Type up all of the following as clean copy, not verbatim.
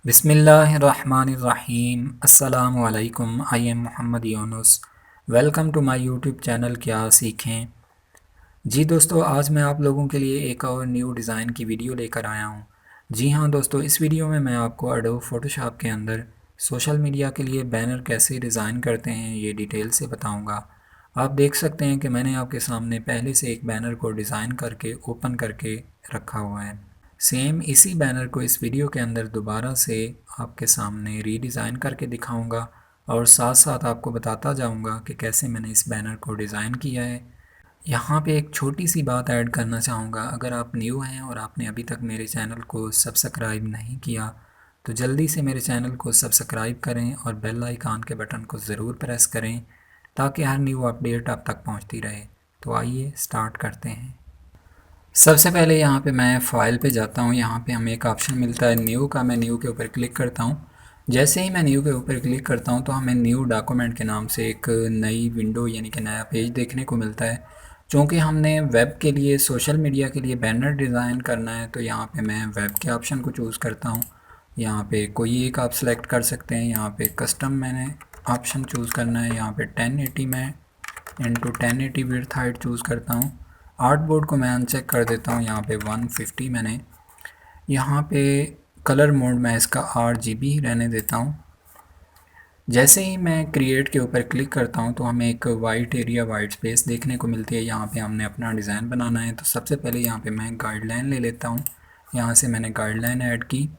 बिस्मिल्लाहिर्रहमानिर्रहीम अस्सलामु अलैकुम। I am Mohammad Yunus. Welcome to my YouTube channel क्या सीखें। जी दोस्तों, आज मैं आप लोगों के लिए एक और न्यू डिज़ाइन की वीडियो लेकर आया हूँ। जी हाँ दोस्तों, इस वीडियो में मैं आपको एडोब फोटोशॉप के अंदर सोशल मीडिया के लिए बैनर कैसे डिज़ाइन करते हैं ये डिटेल से बताऊँगा। आप देख सकते हैं कि मैंने आपके सामने पहले से एक बैनर को डिज़ाइन करके ओपन करके रखा हुआ है। सेम इसी बैनर को इस वीडियो के अंदर दोबारा से आपके सामने रीडिज़ाइन करके दिखाऊंगा और साथ साथ आपको बताता जाऊंगा कि कैसे मैंने इस बैनर को डिज़ाइन किया है। यहाँ पे एक छोटी सी बात ऐड करना चाहूँगा, अगर आप न्यू हैं और आपने अभी तक मेरे चैनल को सब्सक्राइब नहीं किया तो जल्दी से मेरे चैनल को सब्सक्राइब करें और बेल आइकन के बटन को ज़रूर प्रेस करें ताकि हर न्यू अपडेट आप तक पहुँचती रहे। तो आइए स्टार्ट करते हैं। सबसे पहले यहाँ पे मैं फ़ाइल पे जाता हूँ। यहाँ पे हमें एक ऑप्शन मिलता है न्यू का। मैं न्यू के ऊपर क्लिक करता हूँ। जैसे ही मैं न्यू के ऊपर क्लिक करता हूँ तो हमें न्यू डॉक्यूमेंट के नाम से एक नई विंडो यानी कि नया पेज देखने को मिलता है। चूँकि हमने वेब के लिए, सोशल मीडिया के लिए बैनर डिज़ाइन करना है तो यहाँ पे मैं वेब के ऑप्शन को चूज़ करता हूँ। यहाँ पे कोई एक आप सेलेक्ट कर सकते हैं। यहाँ पे कस्टम मैंने ऑप्शन चूज़ करना है। यहाँ पे 1080 में इंटू 1080 विड्थ हाइट चूज़ करता हूँ। आर्ट बोर्ड को मैं अनचेक कर देता हूँ। यहाँ पे 150 मैंने, यहाँ पे कलर मोड में इसका RGB ही रहने देता हूँ। जैसे ही मैं क्रिएट के ऊपर क्लिक करता हूँ तो हमें एक वाइट एरिया, वाइट स्पेस देखने को मिलती है। यहाँ पे हमने अपना डिज़ाइन बनाना है तो सबसे पहले यहाँ पे मैं गाइडलाइन ले लेता हूँ। यहाँ से मैंने गाइडलाइन ऐड की।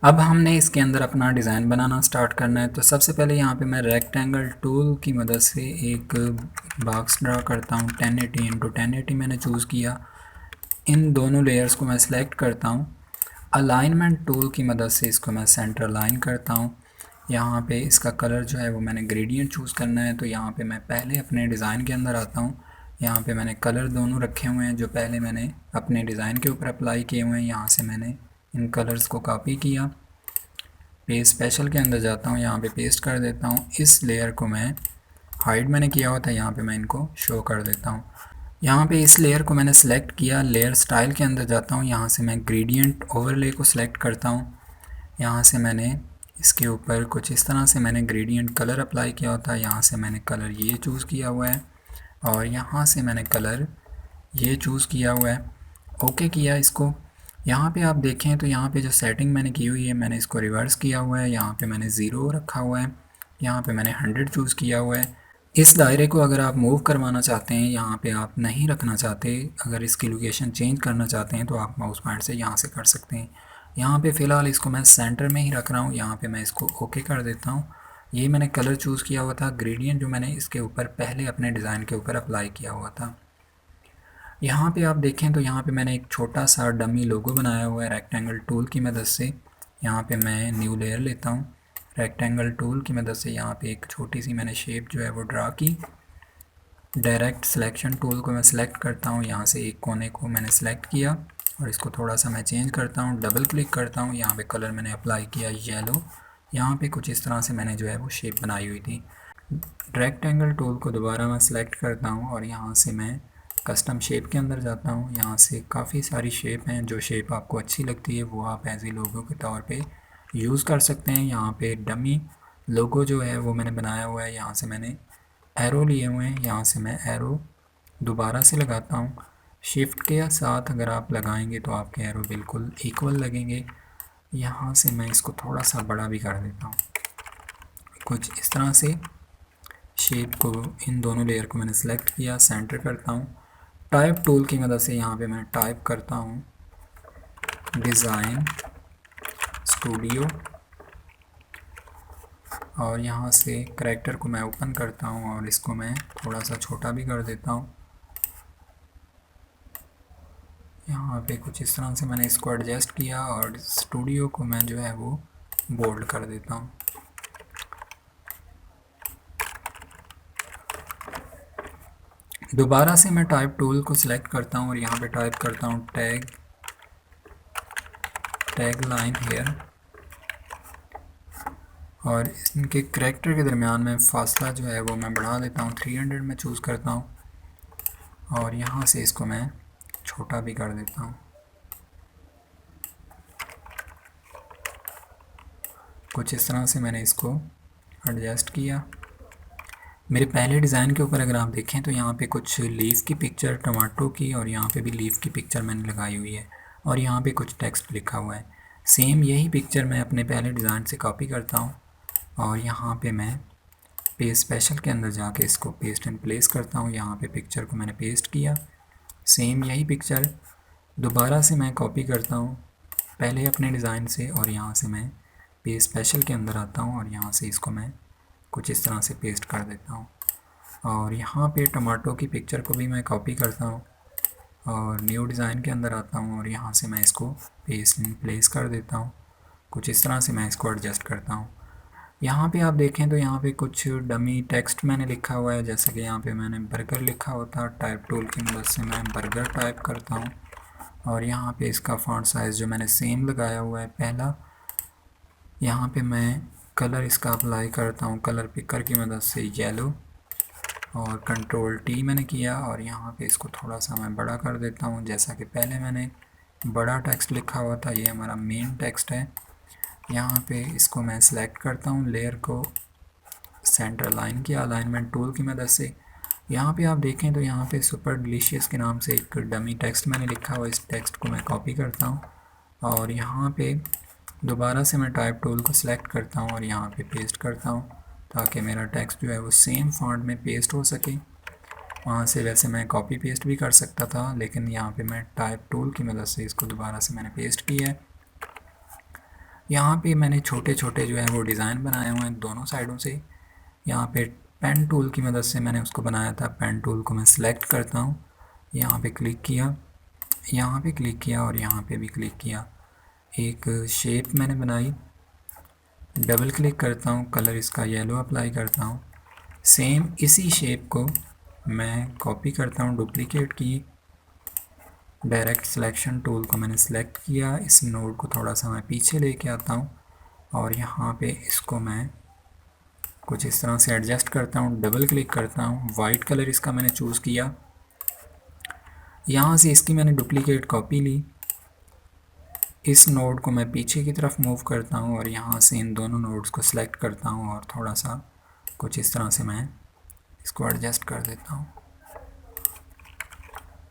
अब हमने इसके अंदर अपना डिज़ाइन बनाना स्टार्ट करना है तो सबसे पहले यहाँ पे मैं रेक्टेंगल टूल की मदद से एक बॉक्स ड्रा करता हूँ। 1080 इंटू 1080 मैंने चूज़ किया। इन दोनों लेयर्स को मैं सिलेक्ट करता हूँ। अलाइनमेंट टूल की मदद से इसको मैं सेंटर अलाइन करता हूँ। यहाँ पे इसका कलर जो है वो मैंने ग्रेडियंट चूज़ करना है तो यहाँ पे मैं पहले अपने डिज़ाइन के अंदर आता हूँ। यहाँ पे मैंने कलर दोनों रखे हुए हैं जो पहले मैंने अपने डिज़ाइन के ऊपर अप्लाई किए हुए हैं। यहाँ से मैंने इन कलर्स को कॉपी किया। पेस्ट स्पेशल के अंदर जाता हूँ, यहाँ पे पेस्ट कर देता हूँ। इस लेयर को मैं हाइड मैंने किया हुआ था, यहाँ पे मैं इनको शो कर देता हूँ। यहाँ पे इस लेयर को मैंने सेलेक्ट किया। लेयर स्टाइल के अंदर जाता हूँ, यहाँ से मैं ग्रेडियंट ओवरले को सिलेक्ट करता हूँ। यहाँ से मैंने इसके ऊपर कुछ इस तरह से मैंने ग्रेडियंट कलर अप्लाई किया होता है। यहाँ से मैंने कलर ये चूज़ किया हुआ है और यहाँ से मैंने कलर ये चूज़ किया हुआ है। ओके किया इसको। यहाँ पे आप देखें तो यहाँ पे जो सेटिंग मैंने की हुई है मैंने इसको रिवर्स किया हुआ है। यहाँ पे मैंने 0 रखा हुआ है, यहाँ पे मैंने 100 चूज़ किया हुआ है। इस दायरे को अगर आप मूव करवाना चाहते हैं, यहाँ पे आप नहीं रखना चाहते, अगर इसकी लोकेशन चेंज करना चाहते हैं तो आप माउस पॉइंट से यहाँ से कर सकते हैं। यहाँ पे फ़िलहाल इसको मैं सेंटर में ही रख रहा हूँ। यहाँ पे मैं इसको ओके कर देता हूँ। ये मैंने कलर चूज़ किया हुआ था, ग्रेडियंट जो मैंने इसके ऊपर पहले अपने डिज़ाइन के ऊपर अप्लाई किया हुआ था। यहाँ पे आप देखें तो यहाँ पे मैंने एक छोटा सा डमी लोगो बनाया हुआ है रेक्टेंगल टूल की मदद से। यहाँ पे मैं न्यू लेयर लेता हूँ। रेक्टेंगल टूल की मदद से यहाँ पे एक छोटी सी मैंने शेप जो है वो ड्रा की। डायरेक्ट सिलेक्शन टूल को मैं सिलेक्ट करता हूँ। यहाँ से एक कोने को मैंने सिलेक्ट किया और इसको थोड़ा सा मैं चेंज करता हूँ। डबल क्लिक करता हूँ। यहाँ पे कलर मैंने अप्लाई किया येलो। यहाँ पे कुछ इस तरह से मैंने जो है वो शेप बनाई हुई थी। रेक्टेंगल टूल को दोबारा मैं सिलेक्ट करता हूँ और यहाँ से मैं कस्टम शेप के अंदर जाता हूँ। यहाँ से काफ़ी सारी शेप हैं, जो शेप आपको अच्छी लगती है वो आप एज ए लोगो के तौर पे यूज़ कर सकते हैं। यहाँ पे डमी लोगो जो है वो मैंने बनाया हुआ है। यहाँ से मैंने एरो लिए हुए हैं, यहाँ से मैं एरो दोबारा से लगाता हूँ। शिफ्ट के साथ अगर आप लगाएंगे तो आपके एरो बिल्कुल इक्वल लगेंगे। यहाँ से मैं इसको थोड़ा सा बड़ा भी कर देता हूँ। कुछ इस तरह से शेप को, इन दोनों लेयर को मैंने सेलेक्ट किया, सेंटर करता हूँ। टाइप टूल की मदद से यहाँ पे मैं टाइप करता हूँ डिज़ाइन स्टूडियो और यहाँ से करैक्टर को मैं ओपन करता हूँ और इसको मैं थोड़ा सा छोटा भी कर देता हूँ। यहाँ पे कुछ इस तरह से मैंने इसको एडजस्ट किया और स्टूडियो को मैं जो है वो बोल्ड कर देता हूँ। दोबारा से मैं टाइप टूल को सिलेक्ट करता हूँ और यहाँ पे टाइप करता हूँ टैग लाइन हेयर और इनके करैक्टर के दरमियान में फासला जो है वो मैं बढ़ा देता हूँ। 300 में चूज़ करता हूँ और यहाँ से इसको मैं छोटा भी कर देता हूँ। कुछ इस तरह से मैंने इसको एडजस्ट किया। मेरे पहले डिज़ाइन के ऊपर अगर आप देखें तो यहाँ पे कुछ लीफ की पिक्चर टमाटो की, और यहाँ पे भी लीफ की पिक्चर मैंने लगाई हुई है, और यहाँ पे कुछ टेक्स्ट लिखा हुआ है। सेम यही पिक्चर मैं अपने पहले डिज़ाइन से कॉपी करता हूँ, और यहाँ पे मैं पेस्ट स्पेशल के अंदर जाके इसको पेस्ट एंड प्लेस करता हूँ। यहाँ पे पिक्चर को मैंने पेस्ट किया। सेम यही पिक्चर दोबारा से मैं कॉपी करता हूँ पहले अपने डिज़ाइन से, और यहाँ से मैं पेस्ट स्पेशल के अंदर आता हूँ, और यहाँ से इसको मैं कुछ इस तरह से पेस्ट कर देता हूँ। और यहाँ पे टमाटो की पिक्चर को भी मैं कॉपी करता हूँ, और न्यू डिज़ाइन के अंदर आता हूँ, और यहाँ से मैं इसको पेस्ट इन प्लेस कर देता हूँ। कुछ इस तरह से मैं इसको एडजस्ट करता हूँ। यहाँ पे आप देखें तो यहाँ पे कुछ डमी टेक्स्ट मैंने लिखा हुआ है, जैसे कि यहाँ पे मैंने बर्गर लिखा होता, टाइप टूल की मदद से मैं बर्गर टाइप करता हूँ। और यहाँ पे इसका फॉन्ट साइज़ जो मैंने सेम लगाया हुआ है पहला, यहाँ पे मैं कलर इसका अप्लाई करता हूँ कलर पिकर की मदद से येलो, और कंट्रोल टी मैंने किया, और यहाँ पे इसको थोड़ा सा मैं बड़ा कर देता हूँ। जैसा कि पहले मैंने बड़ा टेक्स्ट लिखा हुआ था, ये हमारा मेन टेक्स्ट है। यहाँ पे इसको मैं सिलेक्ट करता हूँ, लेयर को सेंटर लाइन किया अलाइनमेंट टूल की मदद से। यहाँ पे आप देखें तो यहाँ पे सुपर डिलीशियस के नाम से एक डमी टेक्स्ट मैंने लिखा हुआ, इस टेक्स्ट को मैं कॉपी करता हूँ, और यहाँ पे दोबारा से मैं टाइप टूल को सिलेक्ट करता हूँ और यहाँ पे पेस्ट करता हूँ, ताकि मेरा टेक्स्ट जो है वो सेम फॉन्ट में पेस्ट हो सके। वहाँ से वैसे मैं कॉपी पेस्ट भी कर सकता था, लेकिन यहाँ पे मैं टाइप टूल की मदद से इसको दोबारा से मैंने पेस्ट किया है। यहाँ पे मैंने छोटे छोटे जो है वो डिज़ाइन बनाए हुए हैं दोनों साइडों से। यहाँ पे पेन टूल की मदद से मैंने उसको बनाया था। पेन टूल को मैं सिलेक्ट करता हूँ, यहाँ पे क्लिक किया, यहाँ पे क्लिक किया, और यहाँ पे भी क्लिक किया। एक शेप मैंने बनाई, डबल क्लिक करता हूँ, कलर इसका येलो अप्लाई करता हूँ। सेम इसी शेप को मैं कॉपी करता हूँ, डुप्लीकेट की, डायरेक्ट सिलेक्शन टूल को मैंने सिलेक्ट किया, इस नोड को थोड़ा सा मैं पीछे लेके आता हूँ, और यहाँ पे इसको मैं कुछ इस तरह से एडजस्ट करता हूँ, डबल क्लिक करता हूँ, वाइट कलर इसका मैंने चूज़ किया। यहाँ से इसकी मैंने डुप्लीकेट कॉपी ली, इस नोड को मैं पीछे की तरफ मूव करता हूँ, और यहाँ से इन दोनों नोड्स को सिलेक्ट करता हूँ, और थोड़ा सा कुछ इस तरह से मैं इसको एडजस्ट कर देता हूँ।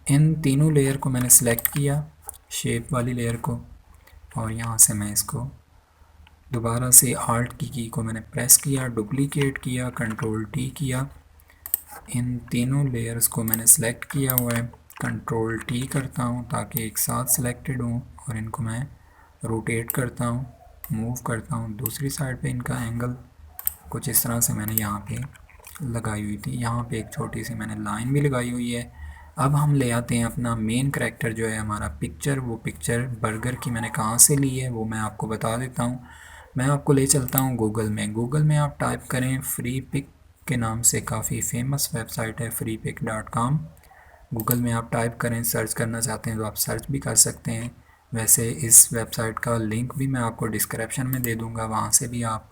इन तीनों लेयर को मैंने सिलेक्ट किया, शेप वाली लेयर को, और यहाँ से मैं इसको दोबारा से आल्ट की को मैंने प्रेस किया, डुप्लीकेट किया, कंट्रोल टी किया। इन तीनों लेयर्स को मैंने सिलेक्ट किया हुआ है, कंट्रोल टी करता हूँ ताकि एक साथ सिलेक्टेड हों, और इनको मैं रोटेट करता हूँ, मूव करता हूँ दूसरी साइड पे। इनका एंगल कुछ इस तरह से मैंने यहाँ पे लगाई हुई थी। यहाँ पे एक छोटी सी मैंने लाइन भी लगाई हुई है। अब हम ले आते हैं अपना मेन करैक्टर जो है हमारा पिक्चर। वो पिक्चर बर्गर की मैंने कहाँ से ली है वो मैं आपको बता देता हूँ। मैं आपको ले चलता हूँ गूगल में। गूगल में आप टाइप करें फ्री पिक के नाम से, काफ़ी फेमस वेबसाइट है freepik.com। गूगल में आप टाइप करें, सर्च करना चाहते हैं तो आप सर्च भी कर सकते हैं। वैसे इस वेबसाइट का लिंक भी मैं आपको डिस्क्रिप्शन में दे दूँगा, वहाँ से भी आप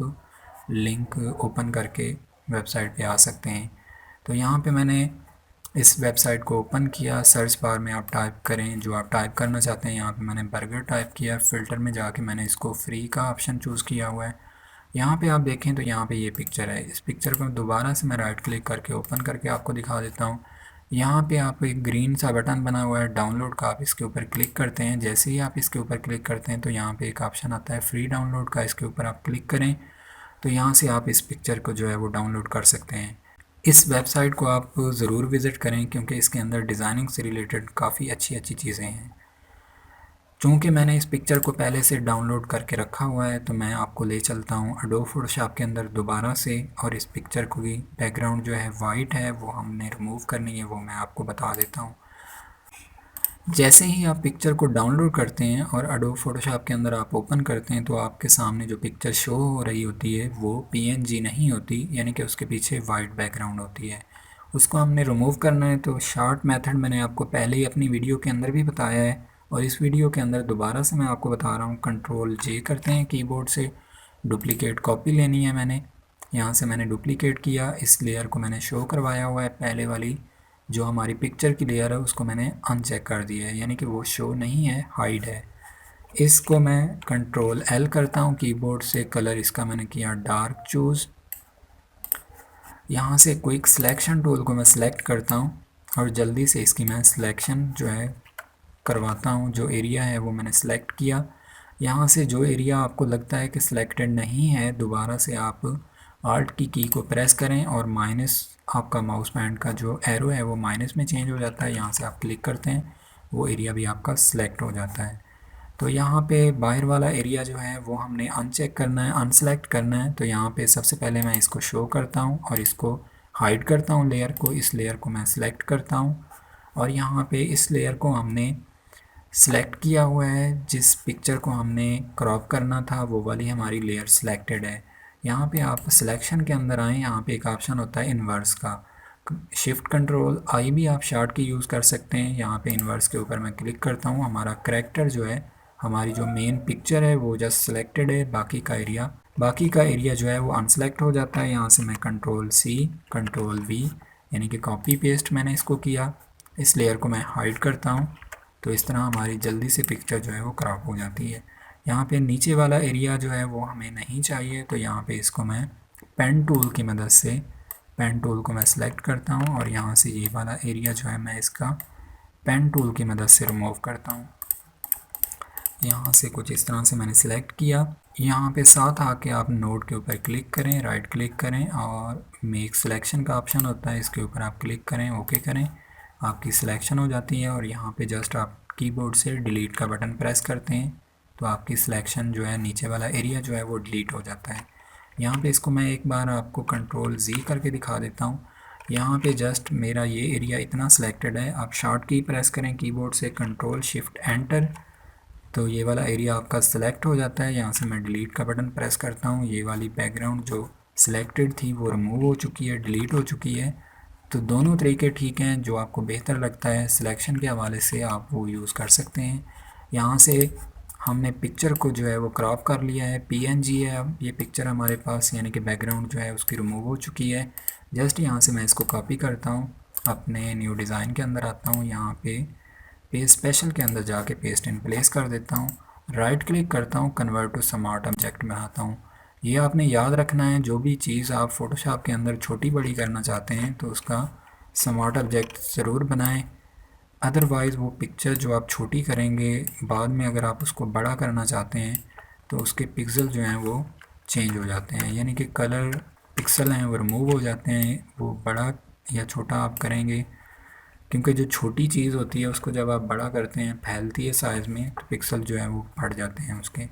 लिंक ओपन करके वेबसाइट पे आ सकते हैं। तो यहाँ पे मैंने इस वेबसाइट को ओपन किया। सर्च बार में आप टाइप करें जो आप टाइप करना चाहते हैं। यहाँ पे मैंने बर्गर टाइप किया, फ़िल्टर में जाके मैंने इसको फ्री का ऑप्शन चूज़ किया हुआ है। यहाँ पे आप देखें तो यहाँ पे ये पिक्चर है। इस पिक्चर को दोबारा से मैं राइट क्लिक करके ओपन करके आपको दिखा देता हूँ। यहाँ पे आप एक ग्रीन सा बटन बना हुआ है डाउनलोड का, आप इसके ऊपर क्लिक करते हैं। जैसे ही आप इसके ऊपर क्लिक करते हैं तो यहाँ पे एक ऑप्शन आता है फ्री डाउनलोड का, इसके ऊपर आप क्लिक करें तो यहाँ से आप इस पिक्चर को जो है वो डाउनलोड कर सकते हैं। इस वेबसाइट को आप ज़रूर विज़िट करें क्योंकि इसके अंदर डिज़ाइनिंग से रिलेटेड काफ़ी अच्छी अच्छी चीज़ें हैं। चूँकि मैंने इस पिक्चर को पहले से डाउनलोड करके रखा हुआ है तो मैं आपको ले चलता हूँ एडोब फोटोशॉप के अंदर दोबारा से, और इस पिक्चर को भी बैकग्राउंड जो है वाइट है वो हमने रिमूव करनी है, वो मैं आपको बता देता हूँ। जैसे ही आप पिक्चर को डाउनलोड करते हैं और एडोब फोटोशॉप के अंदर आप ओपन करते हैं तो आपके सामने जो पिक्चर शो हो रही होती है वो PNG नहीं होती, यानी कि उसके पीछे वाइट बैकग्राउंड होती है। उसको हमने रिमूव करना है तो शॉर्ट मेथड मैंने आपको पहले ही अपनी वीडियो के अंदर भी बताया है, और इस वीडियो के अंदर दोबारा से मैं आपको बता रहा हूँ। कंट्रोल J करते हैं कीबोर्ड से, डुप्लीकेट कॉपी लेनी है मैंने। यहाँ से मैंने डुप्लीकेट किया, इस लेयर को मैंने शो करवाया हुआ है, पहले वाली जो हमारी पिक्चर की लेयर है उसको मैंने अनचेक कर दिया है, यानी कि वो शो नहीं है, हाइड है। इसको मैं कंट्रोल एल करता हूँ कीबोर्ड से, कलर इसका मैंने किया डार्क चूज़। यहाँ से क्विक सिलेक्शन टूल को मैं सिलेक्ट करता हूँ और जल्दी से इसकी मैं सिलेक्शन जो है करवाता हूँ। जो एरिया है वो मैंने सिलेक्ट किया। यहाँ से जो एरिया आपको लगता है कि सिलेक्टेड नहीं है, दोबारा से आप आल्ट की को प्रेस करें और माइनस, आपका माउस पैड का जो एरो है वो माइनस में चेंज हो जाता है। यहाँ से आप क्लिक करते हैं, वो एरिया भी आपका सिलेक्ट हो जाता है। तो यहाँ पे बाहर वाला एरिया जो है वो हमने अनचेक करना है, अनसेलेक्ट करना है। तो यहाँ पे सबसे पहले मैं इसको शो करता हूँ और इसको हाइड करता हूँ लेयर को। इस लेयर को मैं सिलेक्ट करता हूँ और यहाँ पे इस लेयर को हमने सिलेक्ट किया हुआ है। जिस पिक्चर को हमने क्रॉप करना था वो वाली हमारी लेयर सिलेक्टेड है। यहाँ पे आप सिलेक्शन के अंदर आएँ, यहाँ पे एक ऑप्शन होता है इन्वर्स का, शिफ्ट कंट्रोल आई भी आप शार्ट की यूज़ कर सकते हैं। यहाँ पे इन्वर्स के ऊपर मैं क्लिक करता हूँ। हमारा करैक्टर जो है, हमारी जो मेन पिक्चर है वो जस्ट सिलेक्टेड है, बाकी का एरिया जो है वो अनसेलेक्ट हो जाता है। यहाँ से मैं कंट्रोल सी कंट्रोल वी यानी कि कॉपी पेस्ट मैंने इसको किया। इस लेयर को मैं हाइड करता हूँ, तो इस तरह हमारी जल्दी से पिक्चर जो है वो क्रॉप हो जाती है। यहाँ पे नीचे वाला एरिया जो है वो हमें नहीं चाहिए, तो यहाँ पे इसको मैं पेन टूल की मदद से, पेन टूल को मैं सिलेक्ट करता हूँ और यहाँ से ये वाला एरिया जो है मैं इसका पेन टूल की मदद से रिमूव करता हूँ। यहाँ से कुछ इस तरह से मैंने सिलेक्ट किया। यहाँ पे साथ आके आप नोड के ऊपर क्लिक करें, राइट क्लिक करें और मेक सिलेक्शन का ऑप्शन होता है, इसके ऊपर आप क्लिक करें, ओके करें, आपकी सिलेक्शन हो जाती है। और यहाँ पे जस्ट आप कीबोर्ड से डिलीट का बटन प्रेस करते हैं तो आपकी सिलेक्शन जो है, नीचे वाला एरिया जो है वो डिलीट हो जाता है। यहाँ पे इसको मैं एक बार आपको कंट्रोल Z करके दिखा देता हूँ। यहाँ पे जस्ट मेरा ये एरिया इतना सिलेक्टेड है। आप शॉर्ट की प्रेस करें कीबोर्ड से, कंट्रोल शिफ्ट एंटर, तो ये वाला एरिया आपका सिलेक्ट हो जाता है। यहाँ से मैं डिलीट का बटन प्रेस करता हूँ। ये वाली बैकग्राउंड जो सिलेक्टेड थी वो रिमूव हो चुकी है, डिलीट हो चुकी है। तो दोनों तरीके ठीक हैं, जो आपको बेहतर लगता है सिलेक्शन के हवाले से आप वो यूज़ कर सकते हैं। यहाँ से हमने पिक्चर को जो है वो क्रॉप कर लिया है, PNG है अब ये पिक्चर हमारे पास, यानी कि बैकग्राउंड जो है उसकी रिमूव हो चुकी है। जस्ट यहाँ से मैं इसको कॉपी करता हूँ, अपने न्यू डिज़ाइन के अंदर आता हूँ, यहाँ पे पेस्ट स्पेशल के अंदर जाके पेस्ट इन प्लेस कर देता हूँ, राइट क्लिक करता हूँ, कन्वर्ट टू स्मार्ट ऑब्जेक्ट बनाता हूँ। ये आपने याद रखना है, जो भी चीज़ आप फ़ोटोशॉप के अंदर छोटी बड़ी करना चाहते हैं तो उसका स्मार्ट ऑब्जेक्ट ज़रूर बनाएं। अदरवाइज़ वो पिक्चर जो आप छोटी करेंगे, बाद में अगर आप उसको बड़ा करना चाहते हैं तो उसके पिक्सल जो हैं वो चेंज हो जाते हैं, यानी कि कलर पिक्सल हैं वो रिमूव हो जाते हैं। वो बड़ा या छोटा आप करेंगे, क्योंकि जो छोटी चीज़ होती है उसको जब आप बड़ा करते हैं, फैलती है साइज़ में, तो पिक्सल जो है वो बढ़ जाते हैं उसके।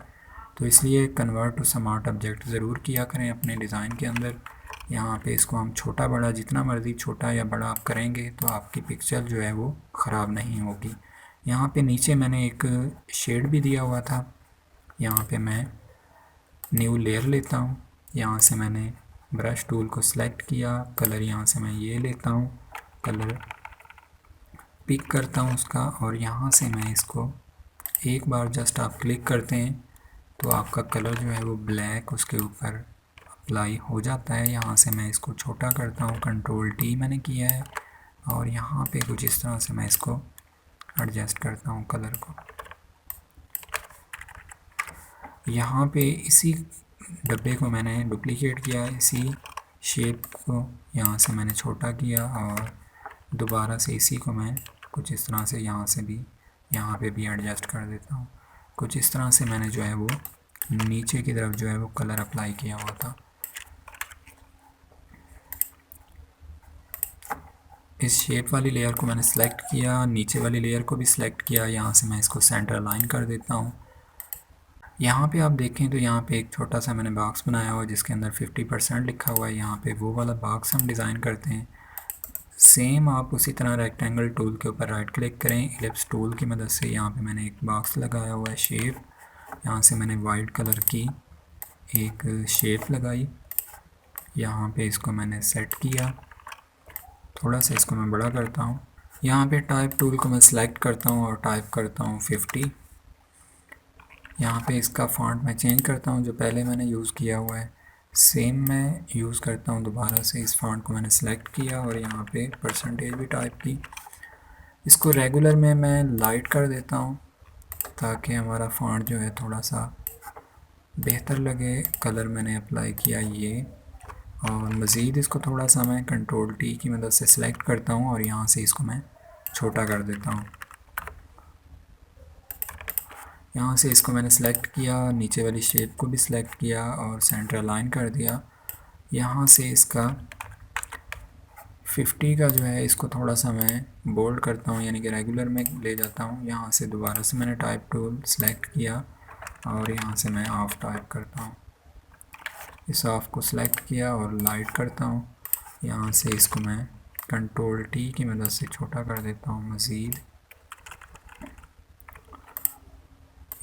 तो इसलिए कन्वर्ट टू स्मार्ट ऑब्जेक्ट ज़रूर किया करें अपने डिज़ाइन के अंदर। यहाँ पे इसको हम छोटा बड़ा, जितना मर्ज़ी छोटा या बड़ा आप करेंगे तो आपकी पिक्चर जो है वो ख़राब नहीं होगी। यहाँ पे नीचे मैंने एक शेड भी दिया हुआ था। यहाँ पे मैं न्यू लेयर लेता हूँ, यहाँ से मैंने ब्रश टूल को सिलेक्ट किया, कलर यहाँ से मैं ये लेता हूँ, कलर पिक करता हूँ उसका, और यहाँ से मैं इसको एक बार जस्ट आप क्लिक करते हैं तो आपका कलर जो है वो ब्लैक उसके ऊपर अप्लाई हो जाता है। यहाँ से मैं इसको छोटा करता हूँ, कंट्रोल T मैंने किया है, और यहाँ पे कुछ इस तरह से मैं इसको एडजस्ट करता हूँ कलर को। यहाँ पे इसी डब्बे को मैंने डुप्लीकेट किया, इसी शेप को यहाँ से मैंने छोटा किया और दोबारा से इसी को मैं कुछ इस तरह से यहाँ से भी, यहाँ पे भी एडजस्ट कर देता हूँ। कुछ इस तरह से मैंने जो है वो नीचे की तरफ जो है वो कलर अप्लाई किया हुआ था। इस शेप वाली लेयर को मैंने सेलेक्ट किया, नीचे वाली लेयर को भी सिलेक्ट किया। यहाँ से मैं इसको सेंटर अलाइन कर देता हूँ। यहाँ पे आप देखें तो यहाँ पे एक छोटा सा मैंने बॉक्स बनाया हुआ है जिसके अंदर 50% लिखा हुआ है। यहाँ पे वो वाला बॉक्स हम डिज़ाइन करते हैं। सेम आप उसी तरह रेक्टेंगल टूल के ऊपर राइट क्लिक करें, इलिप्स टूल की मदद से यहाँ पे मैंने एक बॉक्स लगाया हुआ है शेप। यहाँ से मैंने वाइट कलर की एक शेप लगाई, यहाँ पे इसको मैंने सेट किया, थोड़ा सा इसको मैं बड़ा करता हूँ। यहाँ पे टाइप टूल को मैं सिलेक्ट करता हूँ और टाइप करता हूँ 50। यहाँ पे इसका फ़ॉन्ट मैं चेंज करता हूँ, जो पहले मैंने यूज़ किया हुआ है सेम मैं यूज़ करता हूँ। दोबारा से इस फ़ॉन्ट को मैंने सेलेक्ट किया और यहाँ पे परसेंटेज भी टाइप की। इसको रेगुलर में मैं लाइट कर देता हूँ ताकि हमारा फॉन्ट जो है थोड़ा सा बेहतर लगे। कलर मैंने अप्लाई किया ये, और मज़ीद इसको थोड़ा सा मैं कंट्रोल टी की मदद से सिलेक्ट करता हूँ और यहाँ से इसको मैं छोटा कर देता हूँ। यहाँ से इसको मैंने सेलेक्ट किया, नीचे वाली शेप को भी सिलेक्ट किया और सेंटर अलाइन कर दिया। यहाँ से इसका 50 का जो है इसको थोड़ा सा मैं बोल्ड करता हूँ, यानी कि रेगुलर में ले जाता हूँ। यहाँ से दोबारा से मैंने टाइप टूल सेलेक्ट किया और यहाँ से मैं ऑफ टाइप करता हूँ। इस ऑफ को सिलेक्ट किया और लाइट करता हूँ। यहाँ से इसको मैं कंट्रोल टी की मदद से छोटा कर देता हूँ मज़ीद।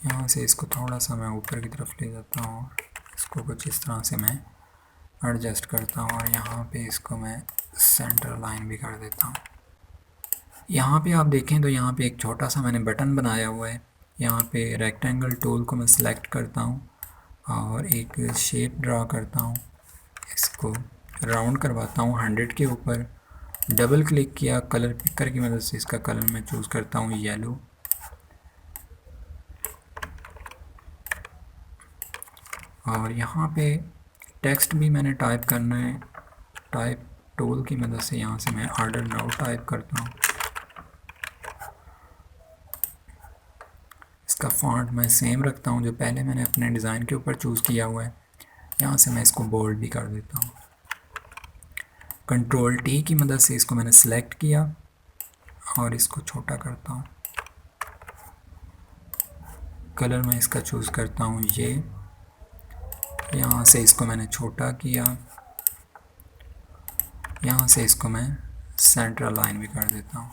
यहाँ से इसको थोड़ा सा मैं ऊपर की तरफ ले जाता हूँ, इसको कुछ इस तरह से मैं एडजस्ट करता हूँ और यहाँ पे इसको मैं सेंटर लाइन भी कर देता हूँ। यहाँ पे आप देखें तो यहाँ पे एक छोटा सा मैंने बटन बनाया हुआ है। यहाँ पे रेक्टेंगल टूल को मैं सिलेक्ट करता हूँ और एक शेप ड्रा करता हूँ, इसको राउंड करवाता हूँ 100 के ऊपर। डबल क्लिक किया, कलर पिकर की मदद से इसका कलर मैं चूज़ करता हूँ येलो, और यहाँ पे टेक्स्ट भी मैंने टाइप करना है। टाइप टूल की मदद से यहाँ से मैं ऑर्डर नाउ टाइप करता हूँ। इसका फॉन्ट मैं सेम रखता हूँ जो पहले मैंने अपने डिज़ाइन के ऊपर चूज़ किया हुआ है। यहाँ से मैं इसको बोल्ड भी कर देता हूँ। कंट्रोल टी की मदद से इसको मैंने सेलेक्ट किया और इसको छोटा करता हूँ। कलर मैं इसका चूज़ करता हूँ ये, यहाँ से इसको मैंने छोटा किया, यहाँ से इसको मैं सेंटर लाइन भी कर देता हूँ।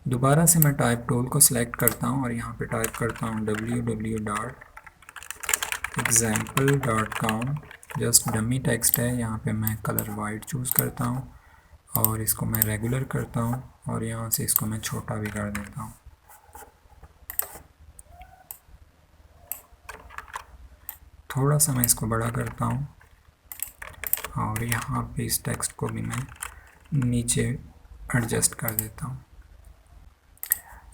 दोबारा से मैं टाइप टूल को सिलेक्ट करता हूँ और यहाँ पे टाइप करता हूँ www.example.com। जस्ट डमी टेक्स्ट है, यहाँ पे मैं कलर वाइट चूज़ करता हूँ और इसको मैं रेगुलर करता हूँ और यहाँ से इसको मैं छोटा भी कर देता हूँ। थोड़ा सा मैं इसको बड़ा करता हूँ और यहाँ पे इस टेक्स्ट को भी मैं नीचे एडजस्ट कर देता हूँ।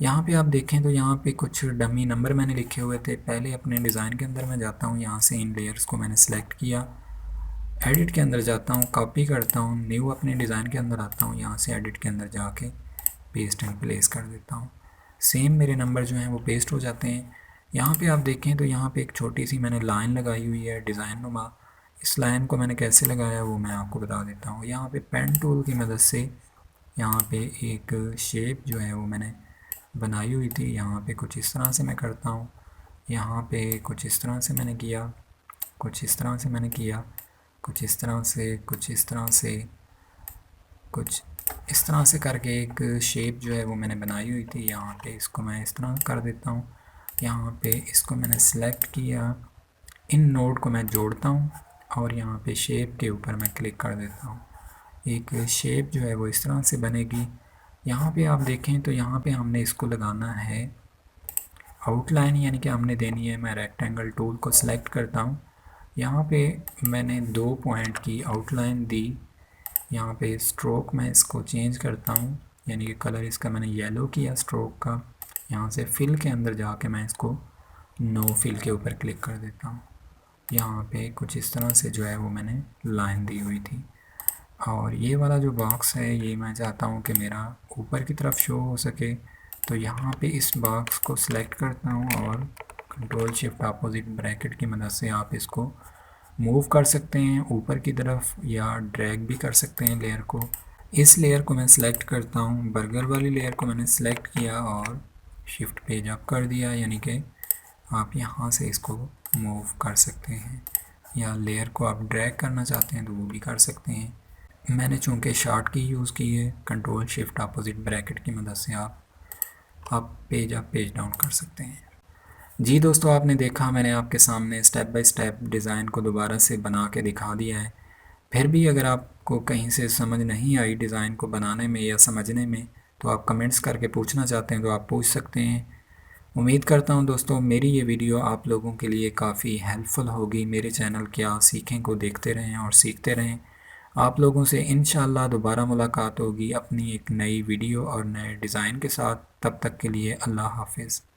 यहाँ पे आप देखें तो यहाँ पे कुछ डमी नंबर मैंने लिखे हुए थे। पहले अपने डिज़ाइन के अंदर मैं जाता हूँ, यहाँ से इन लेयर्स को मैंने सेलेक्ट किया, एडिट के अंदर जाता हूँ, कॉपी करता हूँ, न्यू अपने डिज़ाइन के अंदर आता हूँ, यहाँ से एडिट के अंदर जाके पेस्ट एंड प्लेस कर देता हूँ। सेम मेरे नंबर जो हैं वो पेस्ट हो जाते हैं। यहाँ पे आप देखें तो यहाँ पे एक छोटी सी मैंने लाइन लगाई हुई है डिज़ाइन नुमा। इस लाइन को मैंने कैसे लगाया वो मैं आपको बता देता हूँ। यहाँ पे पेन टूल की मदद से यहाँ पे एक शेप जो है वो मैंने बनाई हुई थी, यहाँ पे कुछ इस तरह से मैं करता हूँ, यहाँ पे कुछ इस तरह से मैंने किया, कुछ इस तरह से मैंने किया, कुछ इस तरह से, कुछ इस तरह से, कुछ इस तरह से करके एक शेप जो है वो मैंने बनाई हुई थी। यहाँ पे इसको मैं इस तरह कर देता हूँ। यहाँ पे इसको मैंने सेलेक्ट किया, इन नोड को मैं जोड़ता हूँ और यहाँ पे शेप के ऊपर मैं क्लिक कर देता हूँ। एक शेप जो है वो इस तरह से बनेगी। यहाँ पे आप देखें तो यहाँ पे हमने इसको लगाना है आउटलाइन, यानी कि हमने देनी है। मैं रेक्टेंगल टूल को सिलेक्ट करता हूँ, यहाँ पे मैंने 2 पॉइंट की आउटलाइन दी। यहाँ पे स्ट्रोक मैं इसको चेंज करता हूँ, यानी कि कलर इसका मैंने येलो किया स्ट्रोक का। यहाँ से फिल के अंदर जाके मैं इसको नो फिल के ऊपर क्लिक कर देता हूँ। यहाँ पे कुछ इस तरह से जो है वो मैंने लाइन दी हुई थी। और ये वाला जो बॉक्स है ये मैं चाहता हूँ कि मेरा ऊपर की तरफ शो हो सके, तो यहाँ पे इस बॉक्स को सिलेक्ट करता हूँ और कंट्रोल शिफ्ट अपोजिट ब्रैकेट की मदद से आप इसको मूव कर सकते हैं ऊपर की तरफ या ड्रैग भी कर सकते हैं लेयर को। इस लेयर को मैं सिलेक्ट करता हूँ, बर्गर वाली लेयर को मैंने सिलेक्ट किया और शिफ्ट पेज अप कर दिया, यानी कि आप यहाँ से इसको मूव कर सकते हैं, या लेयर को आप ड्रैग करना चाहते हैं तो वो भी कर सकते हैं। मैंने चूँकि शार्ट की यूज़ की है, कंट्रोल शिफ्ट अपोजिट ब्रैकेट की मदद से आप पेज अप पेज डाउन कर सकते हैं। जी दोस्तों, आपने देखा मैंने आपके सामने स्टेप बाय स्टेप डिज़ाइन को दोबारा से बना के दिखा दिया है। फिर भी अगर आपको कहीं से समझ नहीं आई डिज़ाइन को बनाने में या समझने में, तो आप कमेंट्स करके पूछना चाहते हैं तो आप पूछ सकते हैं। उम्मीद करता हूं दोस्तों मेरी ये वीडियो आप लोगों के लिए काफ़ी हेल्पफुल होगी। मेरे चैनल क्या सीखें को देखते रहें और सीखते रहें। आप लोगों से इंशाल्लाह दोबारा मुलाकात होगी अपनी एक नई वीडियो और नए डिज़ाइन के साथ। तब तक के लिए अल्लाह हाफिज़।